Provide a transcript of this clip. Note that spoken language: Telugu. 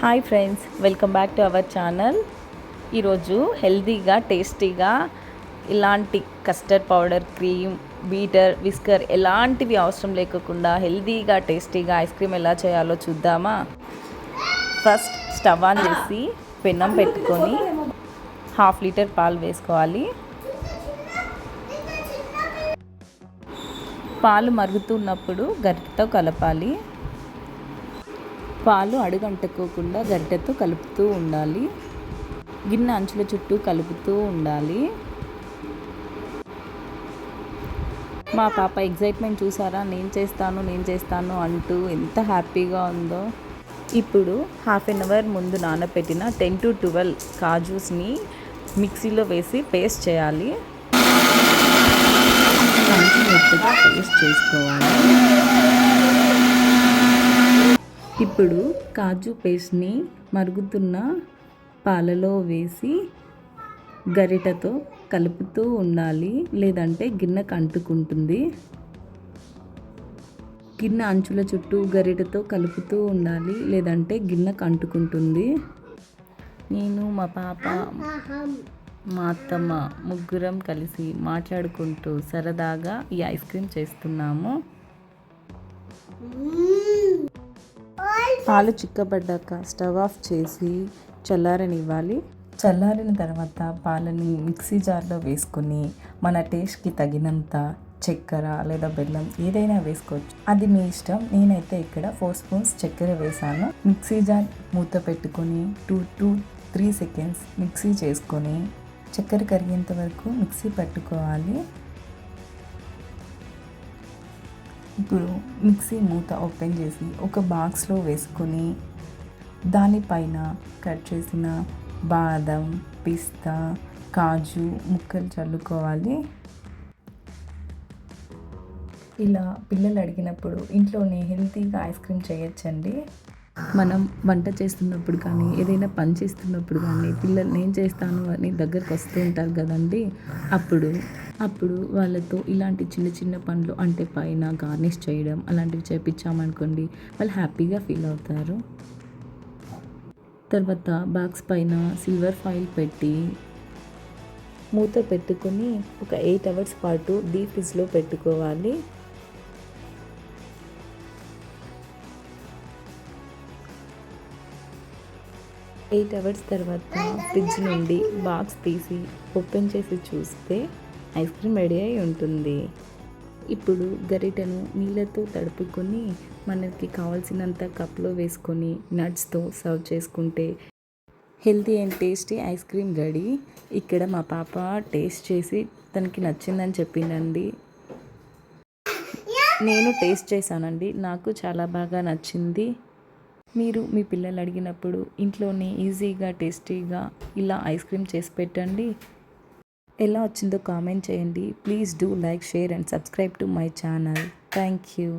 Hi friends, welcome back to our channel. ఈరోజు హెల్తీగా టేస్టీగా ఇలాంటి custard powder, cream, beater, whisker ఎలాంటివి అవసరం లేకుండా హెల్తీగా టేస్టీగా ఐస్ క్రీమ్ ఎలా చేయాలో చూద్దామా. ఫస్ట్ స్టవ్ ఆన్ చేసి పెనం పెట్టుకొని 1/2 లీటర్ పాలు వేసుకోవాలి. పాలు మరుగుతున్నప్పుడు గరిటెతో కలపాలి. పాలు అడుగంటుకోకుండా గరిటెతో కలుపుతూ ఉండాలి. గిన్నె అంచుల చుట్టూ కలుపుతూ ఉండాలి. మా పాప ఎగ్జైట్మెంట్ చూసారా, నేను చేస్తాను అంటూ ఎంత హ్యాపీగా ఉందో. ఇప్పుడు 1/2 అవర్ ముందు నానబెట్టిన 10 to 12 కాజూస్ని మిక్సీలో వేసి పేస్ట్ చేయాలి. పేస్ట్ చేసుకోవాలి. ఇప్పుడు కాజు పేస్ట్ని మరుగుతున్న పాలలో వేసి గరిటెతో కలుపుతూ ఉండాలి, లేదంటే గిన్నెకు అంటుకుంటుంది. గిన్నె అంచుల చుట్టూ గరిటెతో కలుపుతూ ఉండాలి, లేదంటే గిన్నెకు అంటుకుంటుంది. నేను, మా పాప, మా అత్తమ్మ ముగ్గురం కలిసి మాట్లాడుకుంటూ సరదాగా ఈ ఐస్ క్రీమ్ చేస్తున్నాము. పాలు చిక్కబడ్డాక స్టవ్ ఆఫ్ చేసి చల్లారనివ్వాలి. చల్లారిన తర్వాత పాలని మిక్సీ జార్లో వేసుకొని మన టేస్ట్కి తగినంత చక్కెర లేదా బెల్లం ఏదైనా వేసుకోవచ్చు, అది మీ ఇష్టం. నేనైతే ఇక్కడ 4 స్పూన్స్ చక్కెర వేసాను. మిక్సీ జార్ మూత పెట్టుకొని 2 to 3 seconds మిక్సీ చేసుకొని చక్కెర కరిగేంత వరకు మిక్సీ పట్టుకోవాలి. ఇప్పుడు మిక్సీ మూత ఓపెన్ చేసి ఒక బాక్స్లో వేసుకొని దానిపైన కట్ చేసిన బాదం, పిస్తా, కాజు ముక్కలు చల్లుకోవాలి. ఇలా పిల్లలు అడిగినప్పుడు ఇంట్లోనే హెల్తీగా ఐస్ క్రీమ్ చేయొచ్చండి. మనం వంట చేస్తున్నప్పుడు కానీ ఏదైనా పని చేస్తున్నప్పుడు కానీ పిల్లలు నేను చేస్తాను అని దగ్గరకు వస్తూ ఉంటారు కదండి. అప్పుడు వాళ్ళతో ఇలాంటి చిన్న చిన్న పనులు, అంటే పైన గార్నిష్ చేయడం అలాంటివి చేయించామనుకోండి, వాళ్ళు హ్యాపీగా ఫీల్ అవుతారు. తర్వాత బాక్స్ పైన సిల్వర్ ఫాయిల్ పెట్టి మూత పెట్టుకొని ఒక 8 hours పాటు డీప్ ఫ్రిడ్జ్లో పెట్టుకోవాలి. ఎయిట్ అవర్స్ తర్వాత ఫ్రిడ్జ్ నుండి బాక్స్ తీసి ఓపెన్ చేసి చూస్తే ఐస్ క్రీమ్ రెడీ అయి ఉంటుంది. ఇప్పుడు గరిటెను నీళ్ళతో తడుపుకొని మనకి కావాల్సినంత కప్లో వేసుకొని నట్స్తో సర్వ్ చేసుకుంటే healthy and tasty ice cream ready. ఇక్కడ మా పాప టేస్ట్ చేసి తనకి నచ్చిందని చెప్పిందండి. నేను టేస్ట్ చేశానండి, నాకు చాలా బాగా నచ్చింది. మీరు మీ పిల్లలు అడిగినప్పుడు ఇంట్లోనే ఈజీగా టేస్టీగా ఇలా ఐస్ క్రీమ్ చేసి పెట్టండి. ఎలా వచ్చిందో కామెంట్ చేయండి. Please do like, share and subscribe to my channel. Thank you.